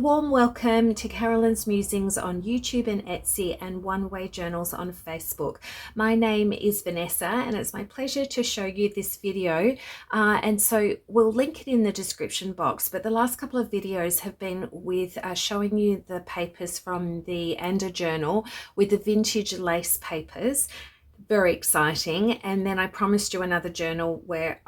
warm welcome to Carolyn's Musings on YouTube and Etsy and One Way Journals on Facebook. My name is Vanessa and it's my pleasure to show you this video, and so we'll link it in the description box, but the last couple of videos have been with showing you the papers from the ADDON journal with the vintage lace papers. Very exciting. And then I promised you another journal where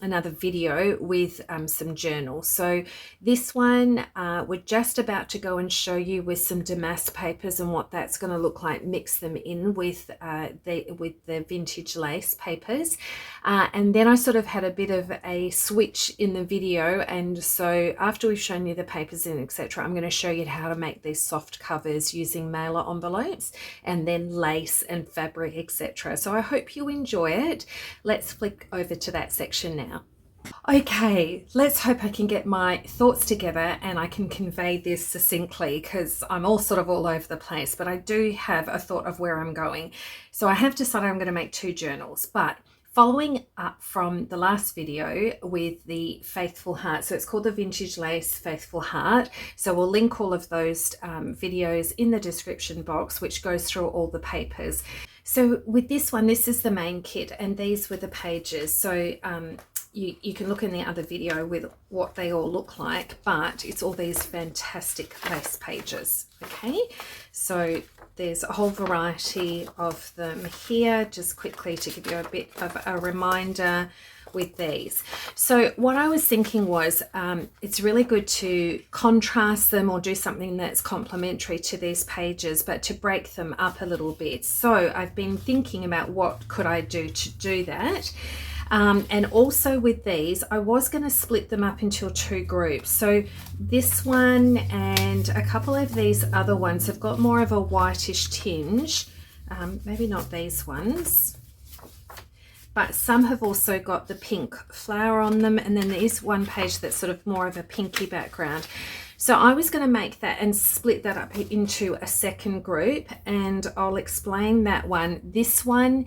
another video with some journals. So this one we're just about to go and show you with some damask papers and what that's going to look like. Mix them in with the vintage lace papers, and then I sort of had a bit of a switch in the video, and so after we've shown you the papers and etc., I'm going to show you how to make these soft covers using mailer envelopes and then lace and fabric, etc. So I hope you enjoy it. Let's flick over to that section now. Okay, let's hope I can get my thoughts together and I can convey this succinctly, because I'm all sort of all over the place, but I do have a thought of where I'm going. So I have decided I'm going to make two journals, but following up from the last video with the Faithful Heart, so it's called the Vintage Lace Faithful Heart. So we'll link all of those videos in the description box, which goes through all the papers. So with this one, this is the main kit and these were the pages. So you can look in the other video with what they all look like, but it's all these fantastic lace pages. Okay, so there's a whole variety of them here, just quickly to give you a bit of a reminder with these. So what I was thinking was it's really good to contrast them or do something that's complementary to these pages, but to break them up a little bit. So I've been thinking about what could I do to do that. And also with these, I was going to split them up into two groups. So this one and a couple of these other ones have got more of a whitish tinge. Maybe not these ones, but some have also got the pink flower on them. And then there's one page that's sort of more of a pinky background. So I was going to make that and split that up into a second group, and I'll explain that one. This one,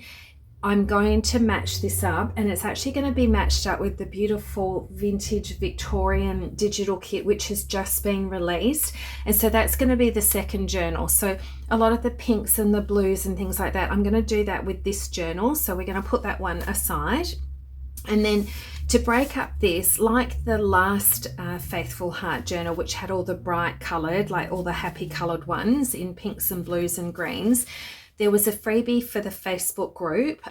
I'm going to match this up, and it's actually going to be matched up with the beautiful vintage Victorian digital kit, which has just been released. And so that's going to be the second journal. So a lot of the pinks and the blues and things like that, I'm going to do that with this journal. So we're going to put that one aside. And then to break up this, like the last Faithful Heart journal, which had all the bright coloured, like all the happy coloured ones in pinks and blues and greens, there was a freebie for the Facebook group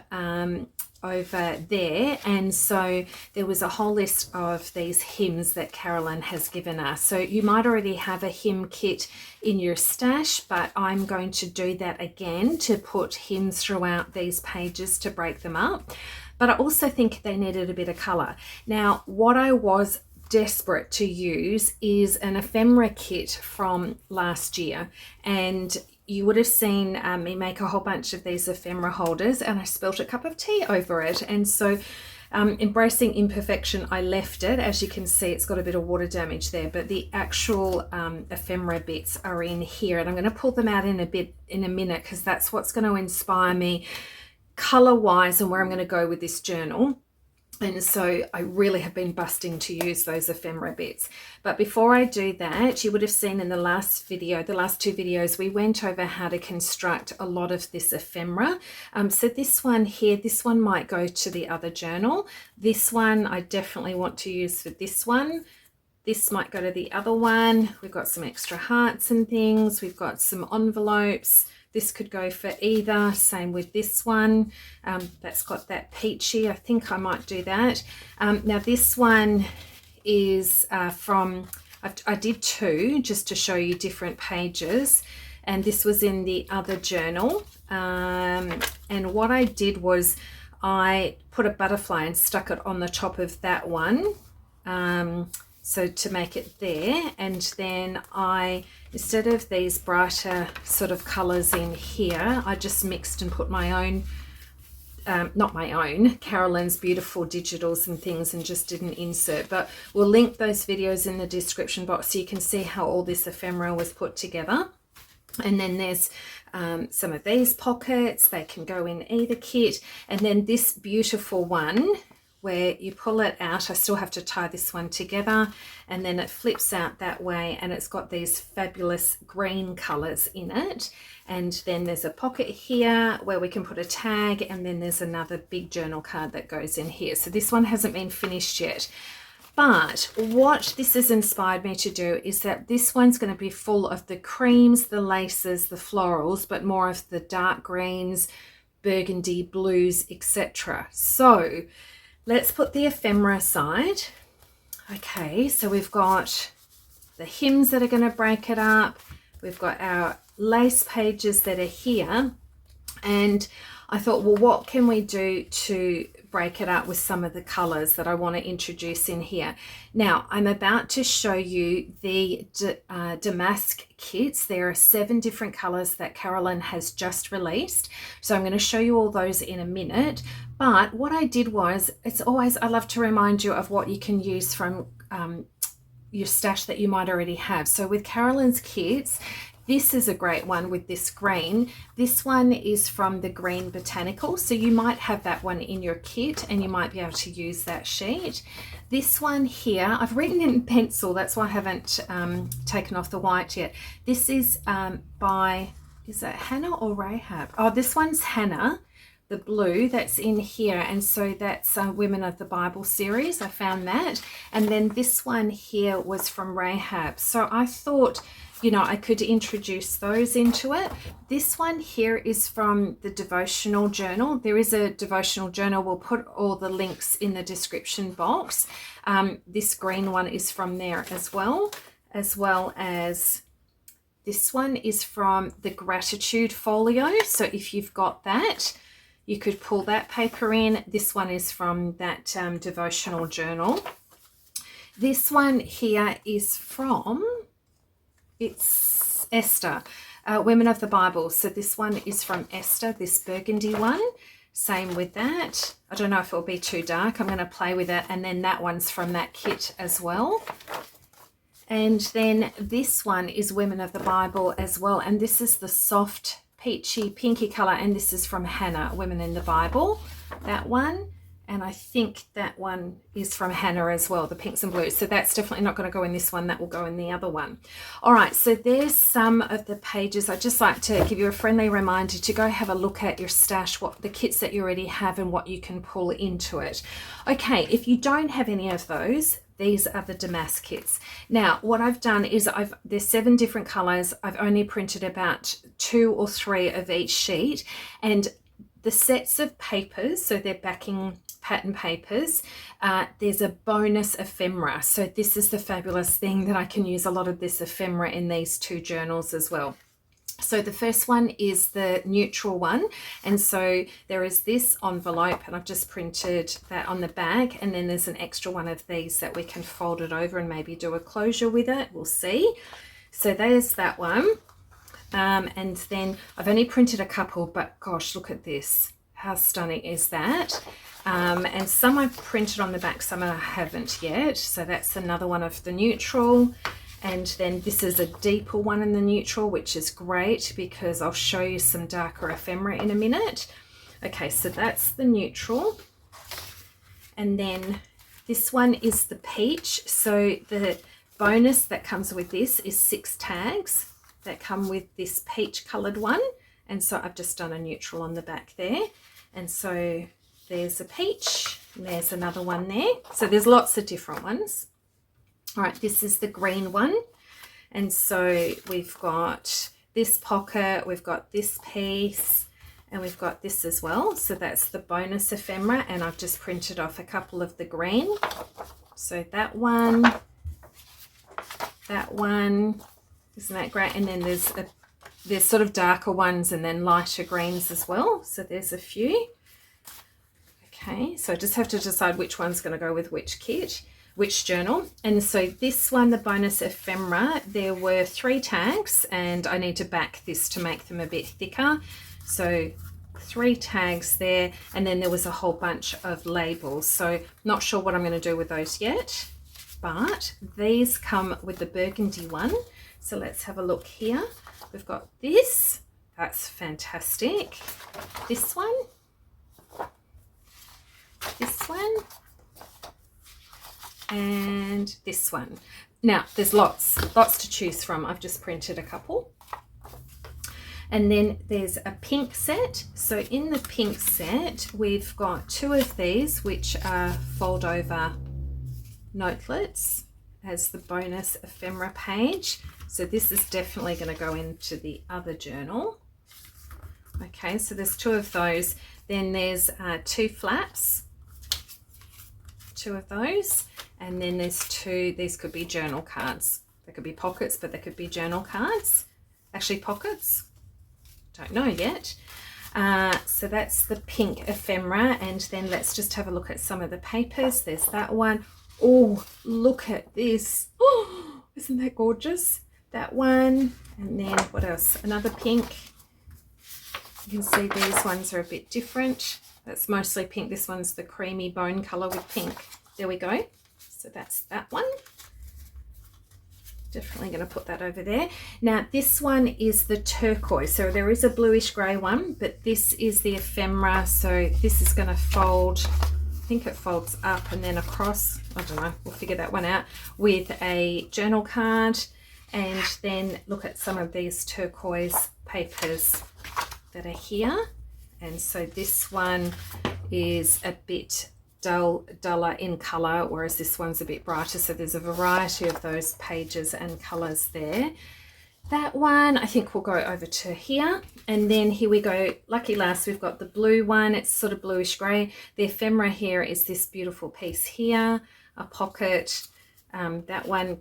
over there, and so there was a whole list of these hymns that Carolyn has given us. So you might already have a hymn kit in your stash, but I'm going to do that again to put hymns throughout these pages to break them up. But I also think they needed a bit of colour. Now, what I was desperate to use is an ephemera kit from last year, and you would have seen me make a whole bunch of these ephemera holders, and I spilt a cup of tea over it. And so embracing imperfection, I left it. As you can see, it's got a bit of water damage there, but the actual ephemera bits are in here, and I'm going to pull them out in a minute, because that's what's going to inspire me color wise and where I'm going to go with this journal. And so I really have been busting to use those ephemera bits. But before I do that, you would have seen in the last video, the last two videos, we went over how to construct a lot of this ephemera. So this one here, this one might go to the other journal. This one I definitely want to use for this one. This might go to the other one. We've got some extra hearts and things. We've got some envelopes. This could go for either. Same with this one. That's got that peachy. I think I might do that. Now this one is from, I did two just to show you different pages. And this was in the other journal. And what I did was I put a butterfly and stuck it on the top of that one. So to make it there, and then I, instead of these brighter sort of colors in here, I just mixed and put my own, not my own, Carolyn's beautiful digitals and things, and just did an insert. But we'll link those videos in the description box so you can see how all this ephemera was put together. And then there's some of these pockets, they can go in either kit. And then this beautiful one, where you pull it out. I still have to tie this one together, and then it flips out that way, and it's got these fabulous green colors in it. And then there's a pocket here where we can put a tag, and then there's another big journal card that goes in here. So this one hasn't been finished yet. But what this has inspired me to do is that this one's going to be full of the creams, the laces, the florals, but more of the dark greens, burgundy, blues, etc. So let's put the ephemera aside. Okay, so we've got the hymns that are going to break it up. We've got our lace pages that are here. And I thought, well, what can we do to break it up with some of the colors that I want to introduce in here? Now, I'm about to show you the damask kits. There are 7 different colors that Carolyn has just released. So I'm going to show you all those in a minute. But what I did was, I love to remind you of what you can use from your stash that you might already have. So with Carolyn's kits, this is a great one with this green. This one is from the Green Botanical, so you might have that one in your kit and you might be able to use that sheet. This one here, I've written in pencil, that's why I haven't taken off the white yet. This is by, is that Hannah or Rahab? Oh, this one's Hannah, the blue that's in here, and so that's Women of the Bible series. I found that. And then this one here was from Rahab. So I thought, you know, I could introduce those into it. This one here is from the devotional journal. There is a devotional journal. We'll put all the links in the description box. This green one is from there as well as this one is from the Gratitude Folio. So if you've got that, you could pull that paper in. This one is from that devotional journal. This one here is from, it's Esther, Women of the Bible. So this one is from Esther, this burgundy one. Same with that. I don't know if it'll be too dark. I'm going to play with it. And then that one's from that kit as well. And then this one is Women of the Bible as well. And this is the soft peachy pinky color. And this is from Hannah, Women in the Bible. That one. And I think that one is from Hannah as well, the pinks and blues. So that's definitely not going to go in this one. That will go in the other one. All right, so there's some of the pages. I'd just like to give you a friendly reminder to go have a look at your stash, what the kits that you already have and what you can pull into it. Okay, if you don't have any of those, these are the damask kits. Now, what I've done is there's 7 different colors. I've only printed about 2 or 3 of each sheet. And the sets of papers, so they're backing pattern papers, there's a bonus ephemera. So this is the fabulous thing that I can use a lot of this ephemera in these 2 journals as well. So the first one is the neutral one, and so there is this envelope, and I've just printed that on the back, and then there's an extra one of these that we can fold it over and maybe do a closure with it. We'll see. So there's that one. And then I've only printed a couple, but gosh, look at this. How stunning is that? And some I've printed on the back, some I haven't yet. So that's another one of the neutral. And then this is a deeper one in the neutral, which is great because I'll show you some darker ephemera in a minute. Okay, so that's the neutral. And then this one is the peach. So the bonus that comes with this is 6 tags that come with this peach colored one. And so I've just done a neutral on the back there. And so there's a peach, and there's another one there. So there's lots of different ones. All right, this is the green one. And so we've got this pocket, we've got this piece, and we've got this as well. So that's the bonus ephemera, and I've just printed off a couple of the green. So that one, isn't that great? And then there's sort of darker ones and then lighter greens as well. So there's a few. Okay, so I just have to decide which one's going to go with which kit, which journal. And so this one, the bonus ephemera, there were 3 tags, and I need to back this to make them a bit thicker. So 3 tags there, and then there was a whole bunch of labels. So not sure what I'm going to do with those yet, but these come with the burgundy one. So let's have a look here. We've got this, that's fantastic. This one, and this one. Now there's lots to choose from. I've just printed a couple. And then there's a pink set. So in the pink set, we've got 2 of these, which are fold over notelets as the bonus ephemera page. So this is definitely going to go into the other journal. Okay, so there's 2 of those. Then there's 2 flaps, 2 of those. And then there's 2, these could be journal cards. They could be pockets, but they could be journal cards. Actually pockets, don't know yet. So that's the pink ephemera. And then let's just have a look at some of the papers. There's that one. Oh, look at this. Oh, isn't that gorgeous? That one. And then what else? Another pink. You can see these ones are a bit different. That's mostly pink. This one's the creamy bone color with pink. There we go. So that's that one. Definitely going to put that over there. Now this one is the turquoise. So there is a bluish grey one, but this is the ephemera. So this is going to fold, I think it folds up and then across. I don't know, we'll figure that one out, with a journal card. And then look at some of these turquoise papers that are here. And so this one is a bit duller in color, whereas this one's a bit brighter. So there's a variety of those pages and colors there. That one I think we'll go over to here. And then here we go, lucky last, we've got the blue one. It's sort of bluish gray. The ephemera here is this beautiful piece here, a pocket. That one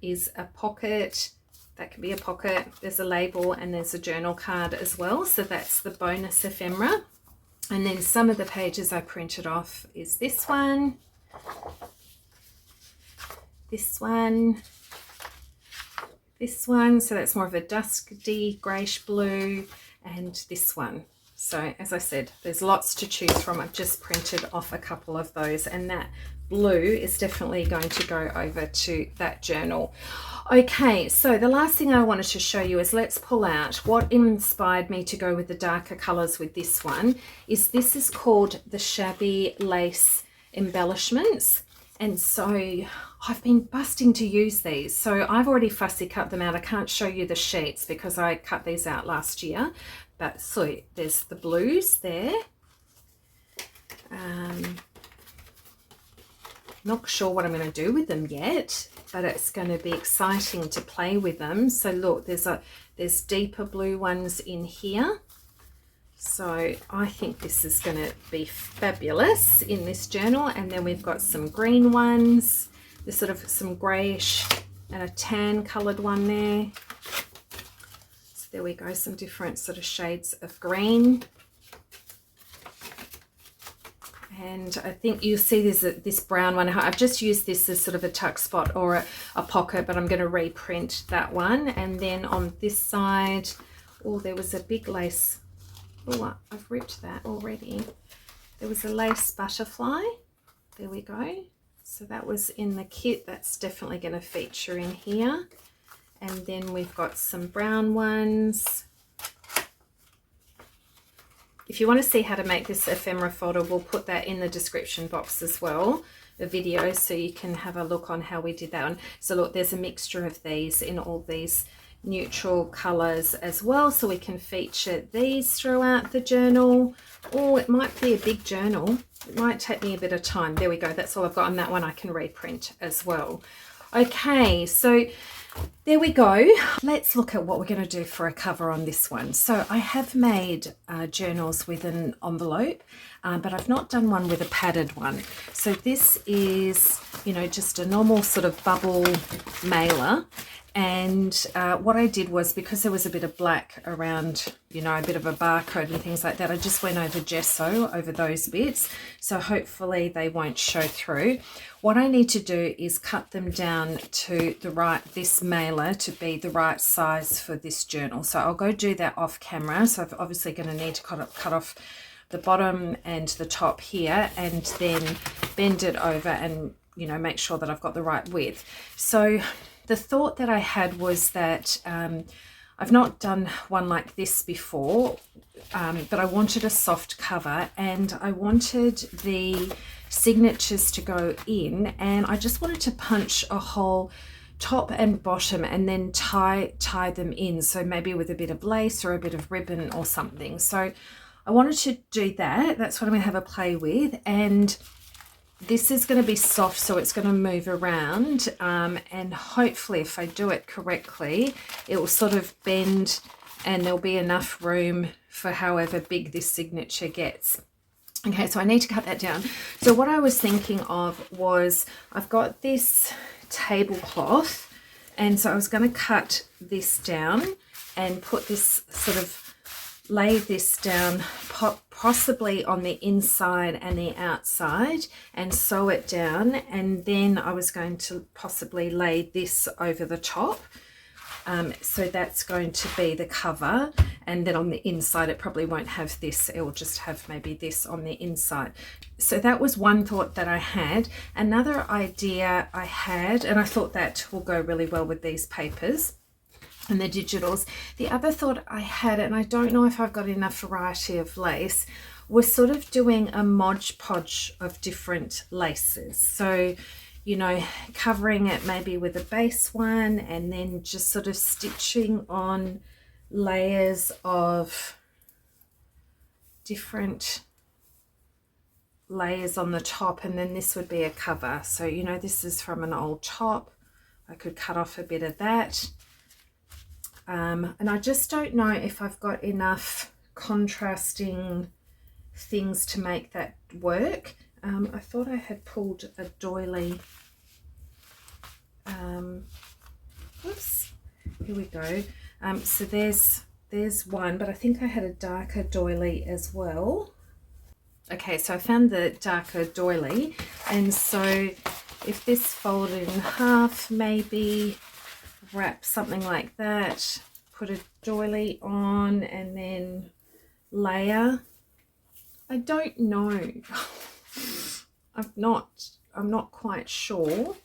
is a pocket. That can be a pocket. There's a label and there's a journal card as well. So that's the bonus ephemera. And then some of the pages I printed off is this one, this one, this one. So that's more of a dusky greyish blue, and this one. So as I said, there's lots to choose from. I've just printed off a couple of those, and that blue is definitely going to go over to that journal. Okay, so the last thing I wanted to show you is, let's pull out what inspired me to go with the darker colors with this one. This is called the Shabby Lace Embellishments. And so I've been busting to use these. So I've already fussy cut them out. I can't show you the sheets because I cut these out last year. But so there's the blues there. Not sure what I'm going to do with them yet, but it's going to be exciting to play with them. So look, there's deeper blue ones in here. So I think this is going to be fabulous in this journal. And then we've got some green ones. There's sort of some greyish and a tan coloured one there. So there we go, some different sort of shades of green. And I think you'll see there's this brown one. I've just used this as sort of a tuck spot or a pocket, but I'm going to reprint that one. And then on this side, oh, there was a big lace. Oh, I've ripped that already. There was a lace butterfly. There we go. So that was in the kit. That's definitely going to feature in here. And then we've got some brown ones. If you want to see how to make this ephemera folder, we'll put that in the description box as well, the video, so you can have a look on how we did that one. So look, there's a mixture of these in all these neutral colors as well, so we can feature these throughout the journal. Or it might be a big journal. It might take me a bit of time. There we go. That's all I've got on that one. I can reprint as well. Okay, so there we go. Let's look at what we're going to do for a cover on this one. So I have made journals with an envelope, but I've not done one with a padded one. So this is, you know, just a normal sort of bubble mailer. And what I did was, because there was a bit of black around, you know, a bit of a barcode and things like that, I just went over gesso over those bits. So hopefully they won't show through. What I need to do is cut them down to this mailer to be the right size for this journal. So I'll go do that off camera. So I'm obviously going to need to cut off the bottom and the top here, and then bend it over and, you know, make sure that I've got the right width. So the thought that I had was that I've not done one like this before, but I wanted a soft cover, and I wanted the signatures to go in, and I just wanted to punch a hole top and bottom and then tie them in, so maybe with a bit of lace or a bit of ribbon or something. So I wanted to do that. That's what I'm going to have a play with, and this is going to be soft, so it's going to move around, and hopefully if I do it correctly, it will sort of bend and there'll be enough room for however big this signature gets. Okay, so I need to cut that down. So what I was thinking of was, I've got this tablecloth, and so I was going to cut this down and put this sort of, lay this down possibly on the inside and the outside and sew it down, and then I was going to possibly lay this over the top. So that's going to be the cover, and then on the inside it probably won't have this, it will just have maybe this on the inside. So that was one thought that I had. Another idea I had, and I thought that will go really well with these papers and the digitals. The other thought I had, and I don't know if I've got enough variety of lace, was sort of doing a Mod Podge of different laces. So, you know, covering it maybe with a base one, and then just sort of stitching on layers of different layers on the top, and then this would be a cover. So, you know, this is from an old top. I could cut off a bit of that. And I just don't know if I've got enough contrasting things to make that work. I thought I had pulled a doily. Oops, here we go. So there's one, but I think I had a darker doily as well. Okay, so I found the darker doily, and so if this folded in half, maybe wrap something like that, put a doily on, and then layer. I don't know. I'm not quite sure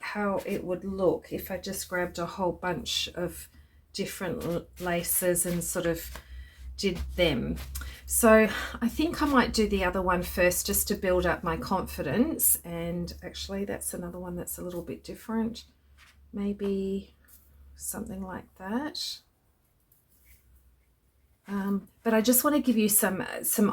how it would look if I just grabbed a whole bunch of different laces and sort of did them. So I think I might do the other one first just to build up my confidence, and actually that's another one that's a little bit different. Maybe something like that. But I just want to give you some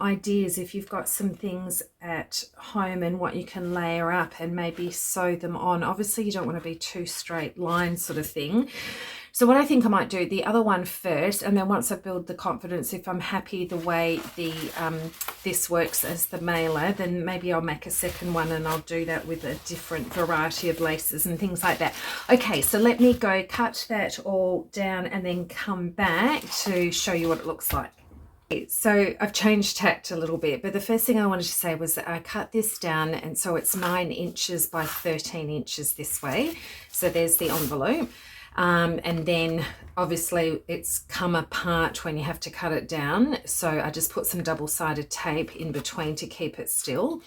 ideas if you've got some things at home and what you can layer up and maybe sew them on. Obviously you don't want to be too straight line sort of thing. So what I think I might do, the other one first, and then once I build the confidence, if I'm happy the way the this works as the mailer, then maybe I'll make a second one and I'll do that with a different variety of laces and things like that. Okay, so let me go cut that all down and then come back to show you what it looks like. So I've changed tact a little bit, but the first thing I wanted to say was that I cut this down, and so it's 9 inches by 13 inches this way. So there's the envelope. And then obviously it's come apart when you have to cut it down, so I just put some double-sided tape in between to keep it still.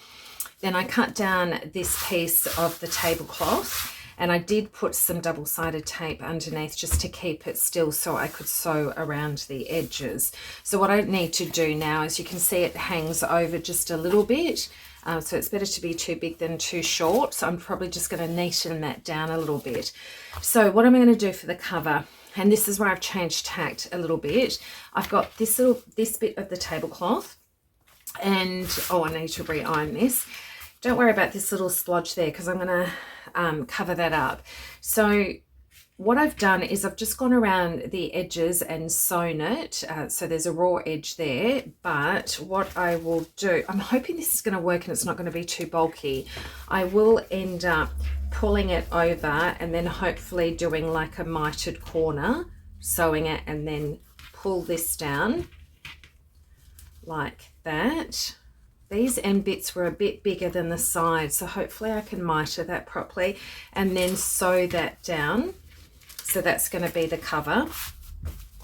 Then I cut down this piece of the tablecloth, and I did put some double-sided tape underneath just to keep it still so I could sew around the edges. So what I need to do now is, you can see it hangs over just a little bit. So it's better to be too big than too short. So I'm probably just going to neaten that down a little bit. So what am I going to do for the cover? And this is where I've changed tact a little bit. I've got this bit of the tablecloth, and oh, I need to re-iron this. Don't worry about this little splodge there, because I'm going to cover that up. So what I've done is I've just gone around the edges and sewn it. So there's a raw edge there, but what I will do, I'm hoping this is going to work and it's not going to be too bulky. I will end up pulling it over and then hopefully doing like a mitered corner, sewing it, and then pull this down like that. These end bits were a bit bigger than the side, so hopefully I can miter that properly and then sew that down. So that's going to be the cover,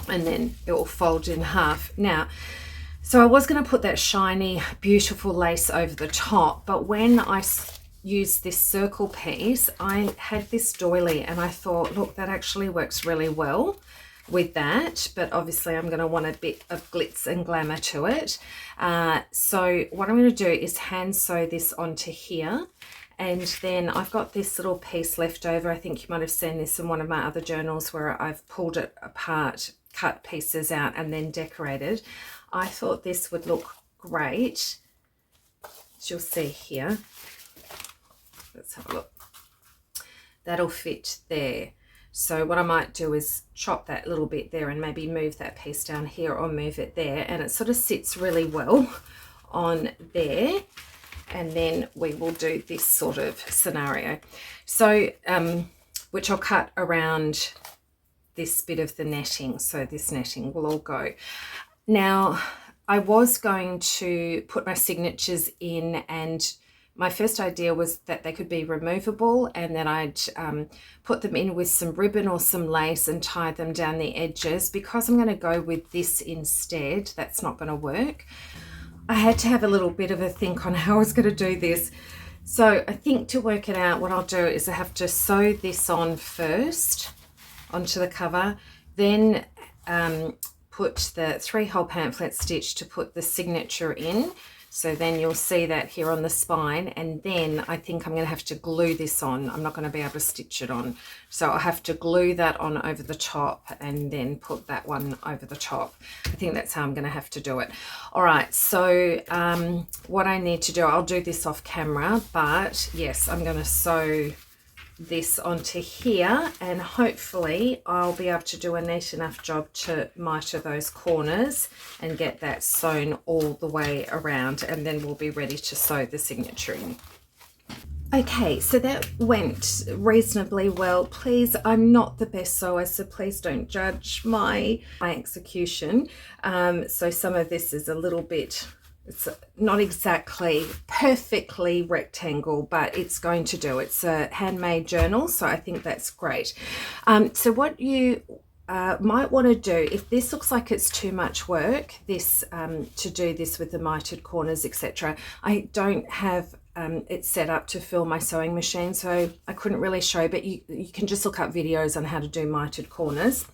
and then it will fold in half. Now, so I was going to put that shiny, beautiful lace over the top, but when I used this circle piece, I had this doily, and I thought, look, that actually works really well. with that, but obviously I'm going to want a bit of glitz and glamour to it. So what I'm going to do is hand sew this onto here, and then I've got this little piece left over. I think you might have seen this in one of my other journals where I've pulled it apart, cut pieces out and then decorated. I thought this would look great, as you'll see here. Let's have a look. That'll fit there. So what I might do is chop that little bit there and maybe move that piece down here or move it there, and it sort of sits really well on there. And then we will do this sort of scenario. So which I'll cut around this bit of the netting, so this netting will all go. Now I was going to put my signatures in, and my first idea was that they could be removable, and then I'd put them in with some ribbon or some lace and tie them down the edges. Because I'm going to go with this instead, that's not going to work. I had to have a little bit of a think on how I was going to do this. So I think to work it out, what I'll do is I have to sew this on first onto the cover, then put the 3-hole pamphlet stitch to put the signature in. So then you'll see that here on the spine, and then I think I'm going to have to glue this on. I'm not going to be able to stitch it on. So I'll have to glue that on over the top and then put that one over the top. I think that's how I'm going to have to do it. All right, so what I need to do, I'll do this off camera, but yes, I'm going to sew this onto here, and hopefully I'll be able to do a neat enough job to miter those corners and get that sewn all the way around, and then we'll be ready to sew the signature in. Okay, so that went reasonably well. Please, I'm not the best sewer, so please don't judge my execution. So some of this is a little bit, it's not exactly perfectly rectangle, but it's going to do. It's a handmade journal, so I think that's great. So what you might want to do, if this looks like it's too much work, this to do this with the mitered corners, etc. I don't have it set up to fill my sewing machine, so I couldn't really show, but you can just look up videos on how to do mitered corners.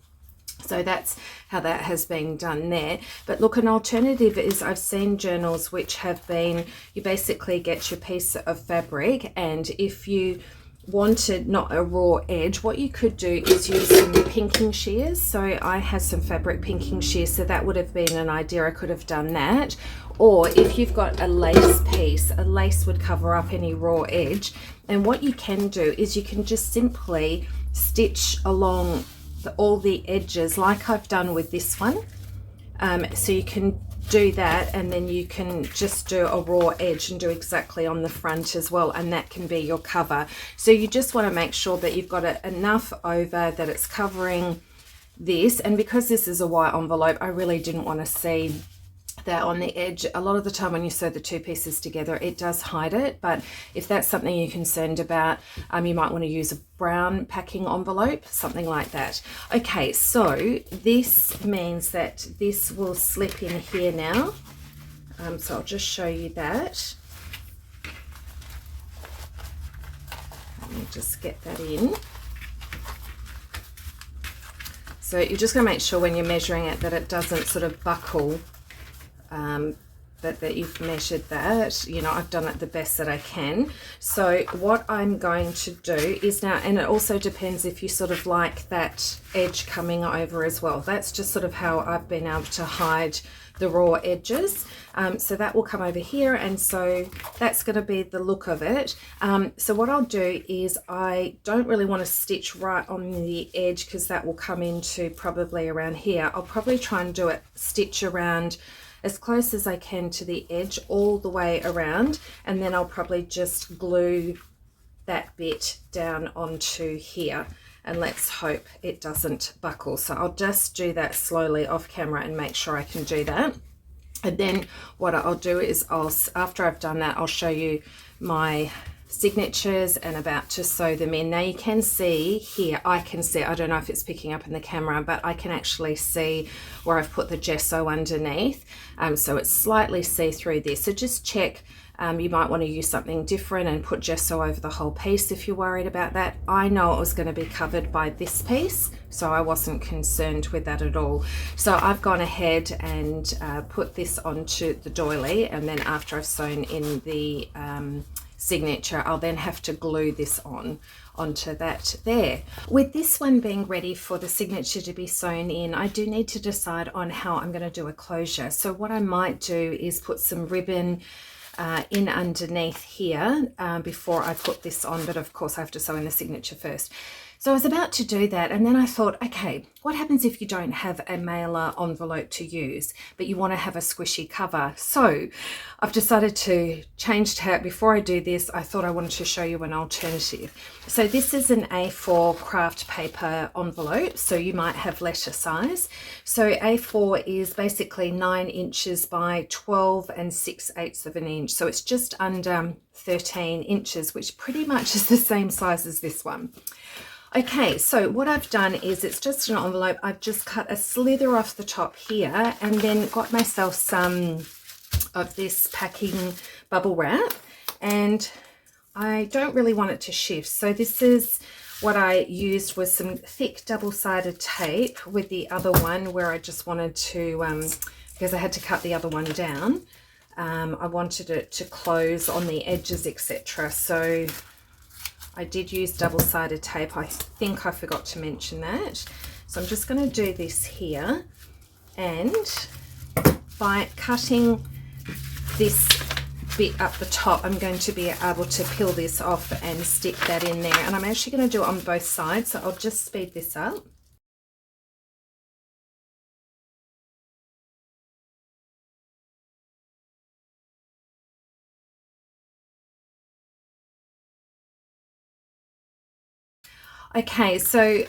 So that's how that has been done there. But look, an alternative is I've seen journals which have been, you basically get your piece of fabric, and if you wanted not a raw edge, what you could do is use some pinking shears. So I had some fabric pinking shears, so that would have been an idea. I could have done that. Or if you've got a lace piece, a lace would cover up any raw edge. And what you can do is you can just simply stitch along all the edges like I've done with this one. So you can do that, and then you can just do a raw edge and do exactly on the front as well, and that can be your cover. So you just want to make sure that you've got it enough over that it's covering this, and because this is a white envelope, I really didn't want to see that on the edge. A lot of the time when you sew the two pieces together, it does hide it, but if that's something you're concerned about, you might want to use a brown packing envelope, something like that. Okay, so this means that this will slip in here now. So I'll just show you that. Let me just get that in. So you're just going to make sure when you're measuring it that it doesn't sort of buckle, that you've measured that. You know, I've done it the best that I can. So what I'm going to do is now, and it also depends if you sort of like that edge coming over as well. That's just sort of how I've been able to hide the raw edges. So that will come over here, and so that's going to be the look of it. So what I'll do is, I don't really want to stitch right on the edge because that will come into probably around here. I'll probably try and do it, stitch around as close as I can to the edge all the way around, and then I'll probably just glue that bit down onto here, and let's hope it doesn't buckle. So I'll just do that slowly off camera and make sure I can do that. And then what I'll do is after I've done that, I'll show you my signatures and about to sew them in. Now you can see here, I can see, I don't know if it's picking up in the camera, but I can actually see where I've put the gesso underneath. So it's slightly see-through there. So just check You might want to use something different and put gesso over the whole piece if you're worried about that. I know it was going to be covered by this piece, so I wasn't concerned with that at all. So I've gone ahead and put this onto the doily, and then after I've sewn in the signature, I'll then have to glue this onto that there. With this one being ready for the signature to be sewn in, I do need to decide on how I'm going to do a closure. So what I might do is put some ribbon in underneath here before I put this on, but of course I have to sew in the signature first. So I was about to do that, and then I thought, okay, what happens if you don't have a mailer envelope to use, but you want to have a squishy cover? So I've decided to change tack. Before I do this, I thought I wanted to show you an alternative. So this is an A4 craft paper envelope, so you might have letter size. So A4 is basically 9 inches by 12 and 6/8 of an inch. So it's just under 13 inches, which pretty much is the same size as this one. Okay, so what I've done is, it's just an envelope. I've just cut a slither off the top here and then got myself some of this packing bubble wrap, and I don't really want it to shift. So this is what I used, was some thick double-sided tape with the other one where I just wanted to, because I had to cut the other one down, I wanted it to close on the edges, etc. So I did use double-sided tape. I think I forgot to mention that. So I'm just going to do this here, and by cutting this bit up the top, I'm going to be able to peel this off and stick that in there. And I'm actually going to do it on both sides, so I'll just speed this up. Okay, so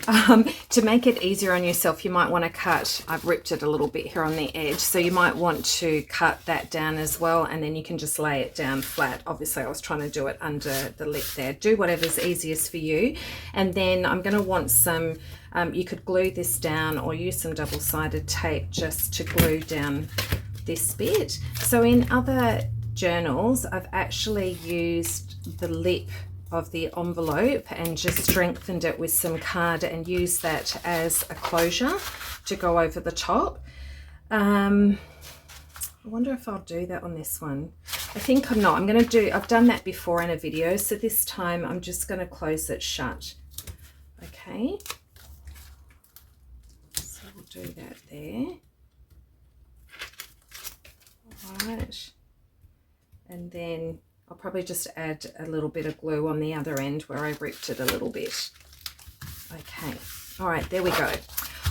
to make it easier on yourself, you might want to cut, I've ripped it a little bit here on the edge, so you might want to cut that down as well, and then you can just lay it down flat. Obviously I was trying to do it under the lip there. Do whatever's easiest for you. And then I'm going to want some, you could glue this down or use some double-sided tape just to glue down this bit. So in other journals, I've actually used the lip of the envelope and just strengthened it with some card and used that as a closure to go over the top. I wonder if I'll do that on this one. I think I'm not. I've done that before in a video, so this time I'm just going to close it shut. Okay, so we'll do that there. All right, and then I'll probably just add a little bit of glue on the other end where I ripped it a little bit. Okay, all right, there we go.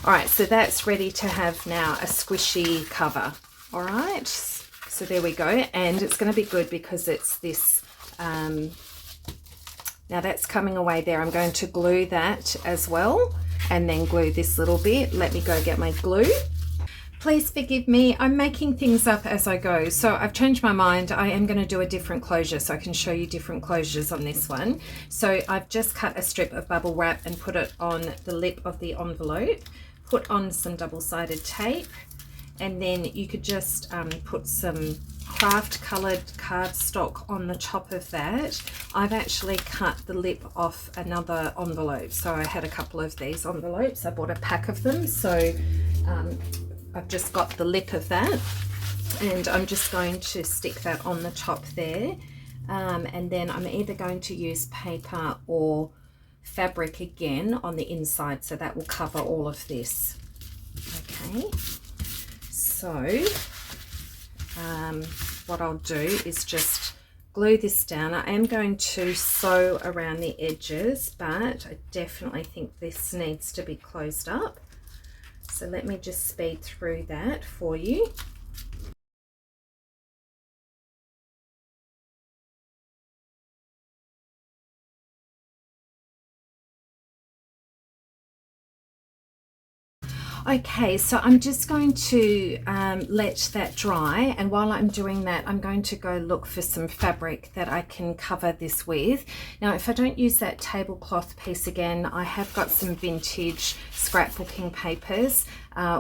All right, so that's ready to have now a squishy cover. All right, so there we go, and it's going to be good because it's this, now that's coming away there. I'm going to glue that as well, and then glue this little bit. Let me go get my glue. Please forgive me, I'm making things up as I go. So I've changed my mind. I am going to do a different closure so I can show you different closures on this one. So I've just cut a strip of bubble wrap and put it on the lip of the envelope, put on some double-sided tape, and then you could just put some craft coloured cardstock on the top of that. I've actually cut the lip off another envelope. So I had a couple of these envelopes. I bought a pack of them. So I've just got the lip of that, and I'm just going to stick that on the top there, and then I'm either going to use paper or fabric again on the inside, so that will cover all of this. Okay, so what I'll do is just glue this down. I am going to sew around the edges, but I definitely think this needs to be closed up. So let me just speed through that for you. Okay, so I'm just going to let that dry, and while I'm doing that, I'm going to go look for some fabric that I can cover this with. Now, if I don't use that tablecloth piece again, I have got some vintage scrapbooking papers,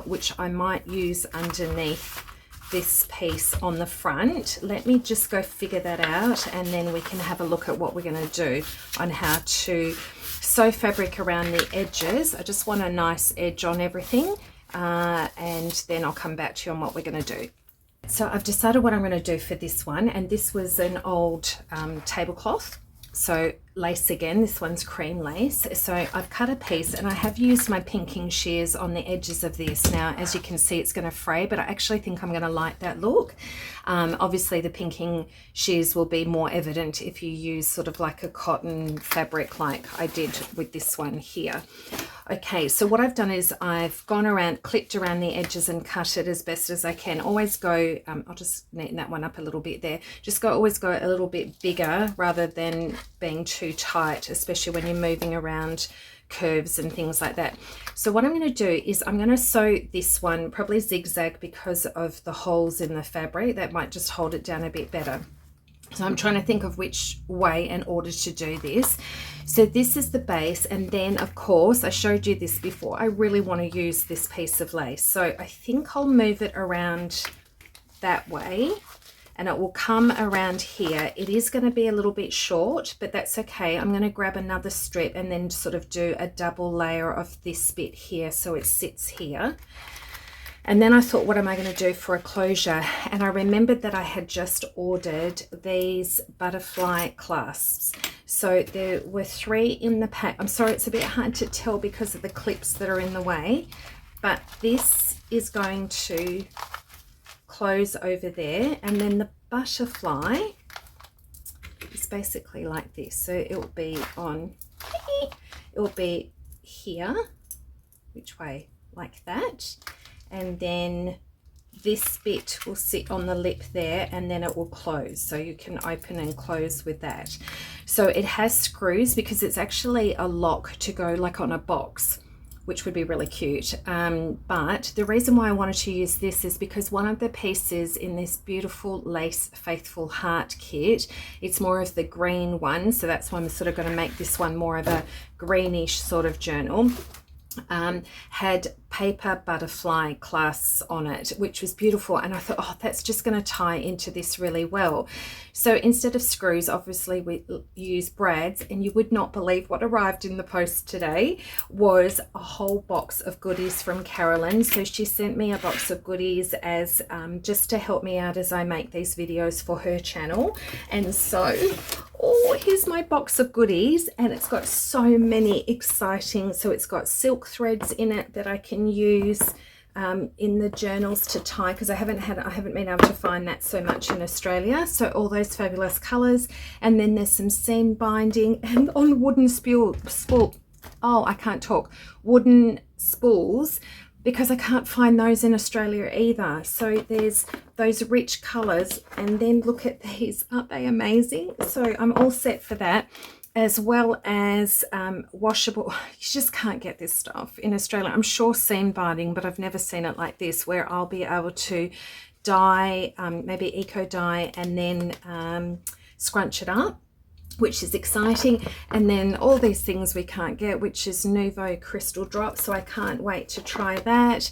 which I might use underneath this piece on the front. Let me just go figure that out, and then we can have a look at what we're going to do on how to sew fabric around the edges. I just want a nice edge on everything, and then I'll come back to you on what we're going to do. So I've decided what I'm going to do for this one, and this was an old tablecloth. So lace again, this one's cream lace. So I've cut a piece, and I have used my pinking shears on the edges of this. Now, as you can see, it's going to fray, but I actually think I'm going to like that look. Obviously the pinking shears will be more evident if you use sort of like a cotton fabric like I did with this one here. Okay, so what I've done is I've gone around, clipped around the edges and cut it as best as I can. Always go, I'll just neaten that one up a little bit there. Just always go a little bit bigger rather than being too tight, especially when you're moving around curves and things like that. So what I'm going to do is I'm going to sew this one probably zigzag because of the holes in the fabric. That might just hold it down a bit better. So I'm trying to think of which way in order to do this. So this is the base, and then of course I showed you this before, I really want to use this piece of lace. So I think I'll move it around that way, and it will come around here. It is going to be a little bit short, but that's okay. I'm going to grab another strip and then sort of do a double layer of this bit here so it sits here. And then I thought, what am I going to do for a closure? And I remembered that I had just ordered these butterfly clasps. So there were 3 in the pack. I'm sorry, it's a bit hard to tell because of the clips that are in the way, but this is going to close over there, and then the butterfly is basically like this. So it will be on, it will be here, which way? Like that. And then this bit will sit on the lip there, and then it will close, so you can open and close with that. So it has screws because it's actually a lock to go like on a box, which would be really cute. But the reason why I wanted to use this is because one of the pieces in this beautiful lace Faithful Heart kit, it's more of the green one, so that's why I'm sort of going to make this one more of a greenish sort of journal. Had paper butterfly clasps on it, which was beautiful, and I thought, oh, that's just going to tie into this really well. So instead of screws, obviously we use brads, and you would not believe what arrived in the post today was a whole box of goodies from Carolyn. So she sent me a box of goodies as just to help me out as I make these videos for her channel. And so, oh, here's my box of goodies, and it's got so many exciting, so it's got silk threads in it that I can use in the journals to tie, because I haven't been able to find that so much in Australia. So all those fabulous colors, and then there's some seam binding and on wooden wooden spools, because I can't find those in Australia either. So there's those rich colors, and then look at these, aren't they amazing? So I'm all set for that, as well as washable. You just can't get this stuff in Australia. I'm sure seam binding, but I've never seen it like this, where I'll be able to dye, maybe eco dye, and then scrunch it up, which is exciting. And then all these things we can't get, which is Nouveau crystal drops, so I can't wait to try that.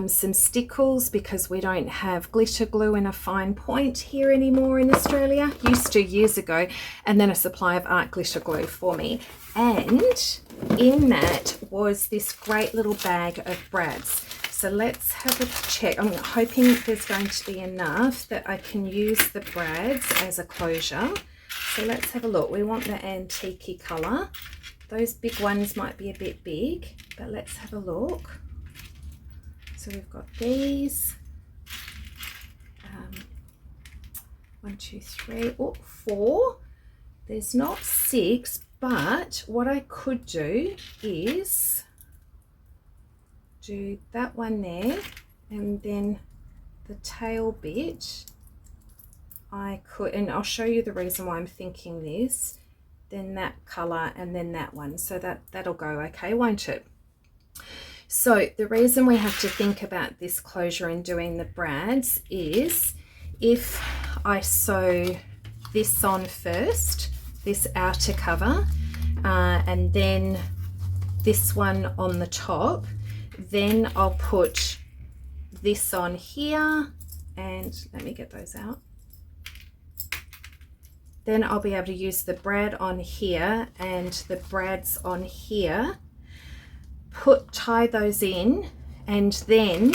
Some stickles, because we don't have glitter glue in a fine point here anymore in Australia, used to years ago, and then a supply of art glitter glue for me. And in that was this great little bag of brads. So let's have a check. I'm hoping there's going to be enough that I can use the brads as a closure. So let's have a look. We want the antique color. Those big ones might be a bit big, but let's have a look. So we've got these. 1, 2, 3, 4. There's not 6, but what I could do is do that one there, and then the tail bit I could, and I'll show you the reason why I'm thinking this, then that color, and then that one. So that'll go okay, won't it? So the reason we have to think about this closure and doing the brads is if I sew this on first, this outer cover, and then this one on the top, then I'll put this on here, and let me get those out. Then I'll be able to use the brad on here and the brads on here, tie those in, and then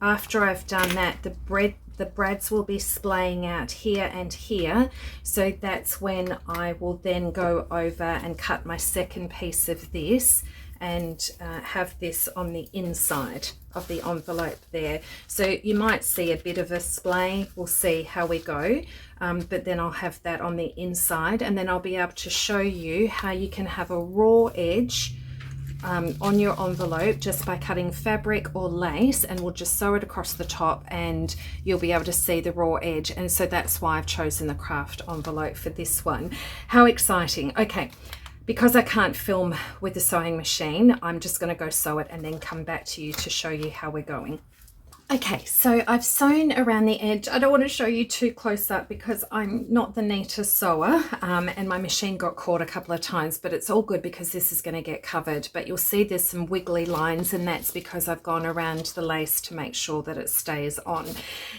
after I've done that, the brads will be splaying out here and here. So that's when I will then go over and cut my second piece of this and have this on the inside of the envelope there. So you might see a bit of a splay. We'll see how we go. But then I'll have that on the inside, and then I'll be able to show you how you can have a raw edge on your envelope just by cutting fabric or lace, and we'll just sew it across the top and you'll be able to see the raw edge. And so that's why I've chosen the craft envelope for this one. How exciting. Okay, because I can't film with the sewing machine, I'm just going to go sew it and then come back to you to show you how we're going. Okay, so I've sewn around the edge. I don't want to show you too close up because I'm not the neatest sewer, and my machine got caught a couple of times, but it's all good because this is going to get covered. But you'll see there's some wiggly lines, and that's because I've gone around the lace to make sure that it stays on.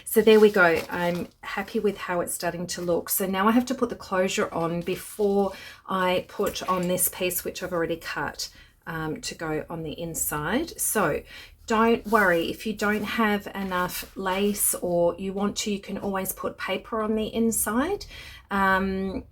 So there we go. I'm happy with how it's starting to look. So now I have to put the closure on before I put on this piece, which I've already cut to go on the inside. So don't worry if you don't have enough lace, or you want to, you can always put paper on the inside. I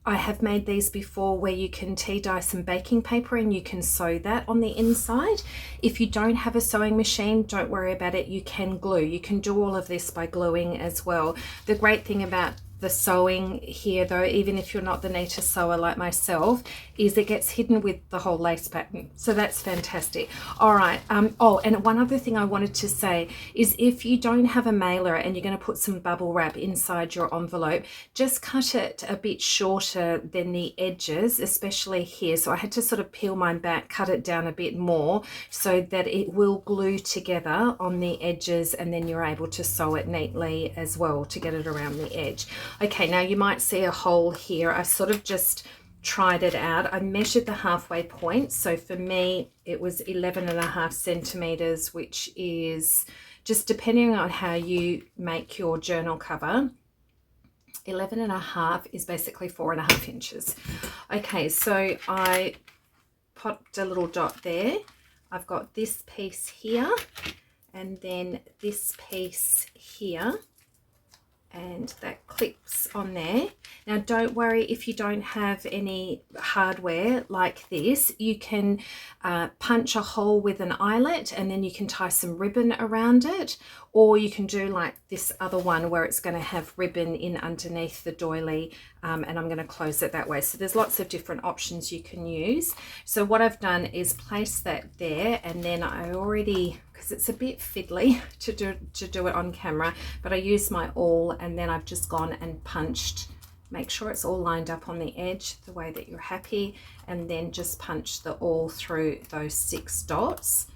have made these before where you can tea dye some baking paper and you can sew that on the inside. If you don't have a sewing machine, don't worry about it. You can glue. You can do all of this by gluing as well. The great thing about the sewing here though, even if you're not the neatest sewer like myself, is it gets hidden with the whole lace pattern. So that's fantastic. All right. Oh, and one other thing I wanted to say is if you don't have a mailer and you're going to put some bubble wrap inside your envelope, just cut it a bit shorter than the edges, especially here. So I had to sort of peel mine back, cut it down a bit more so that it will glue together on the edges, and then you're able to sew it neatly as well to get it around the edge. Okay, now you might see a hole here. I sort of just tried it out. I measured the halfway point. So for me, it was 11.5 centimeters, which is just depending on how you make your journal cover. 11.5 is basically 4.5 inches. Okay, so I popped a little dot there. I've got this piece here and then this piece here, and that clips on there. Now don't worry if you don't have any hardware like this. You can punch a hole with an eyelet and then you can tie some ribbon around it, or you can do like this other one where it's going to have ribbon in underneath the doily, and I'm going to close it that way. So there's lots of different options you can use. So what I've done is place that there, and then I already, because it's a bit fiddly to do it on camera, but I used my awl and then I've just gone and punched. Make sure it's all lined up on the edge the way that you're happy, and then just punch the awl through those 6 dots.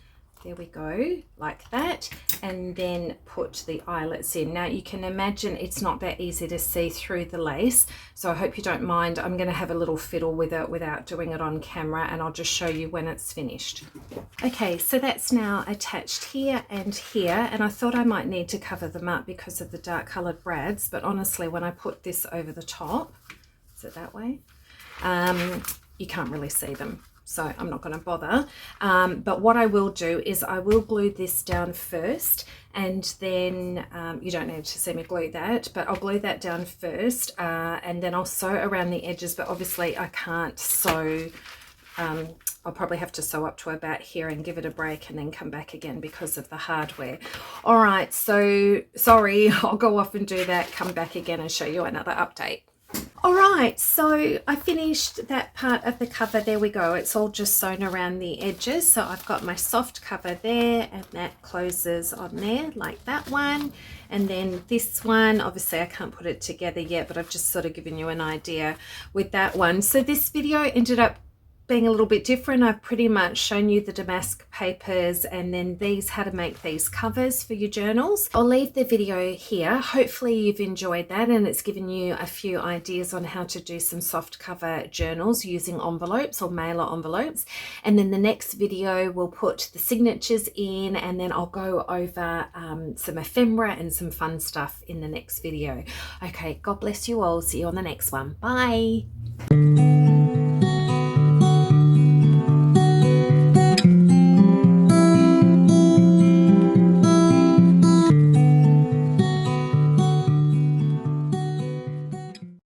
There we go, like that, and then put the eyelets in. Now you can imagine it's not that easy to see through the lace, so I hope you don't mind. I'm going to have a little fiddle with it without doing it on camera, and I'll just show you when it's finished. Okay, so that's now attached here and here, and I thought I might need to cover them up because of the dark coloured brads, but honestly when I put this over the top, is it that way? You can't really see them. So I'm not going to bother, but what I will do is I will glue this down first, and then you don't need to see me glue that, but I'll glue that down first, and then I'll sew around the edges, but obviously I can't sew. I'll probably have to sew up to about here and give it a break and then come back again because of the hardware. All right, so sorry, I'll go off and do that, come back again and show you another update. All right, so I finished that part of the cover. There we go. It's all just sewn around the edges. So I've got my soft cover there, and that closes on there like that one. And then this one, obviously I can't put it together yet, but I've just sort of given you an idea with that one. So this video ended up being a little bit different. I've pretty much shown you the damask papers and then these, how to make these covers for your journals. I'll leave the video here. Hopefully you've enjoyed that and it's given you a few ideas on how to do some soft cover journals using envelopes or mailer envelopes. And then the next video we'll put the signatures in, and then I'll go over some ephemera and some fun stuff in the next video. Okay, God bless you all. See you on the next one. Bye.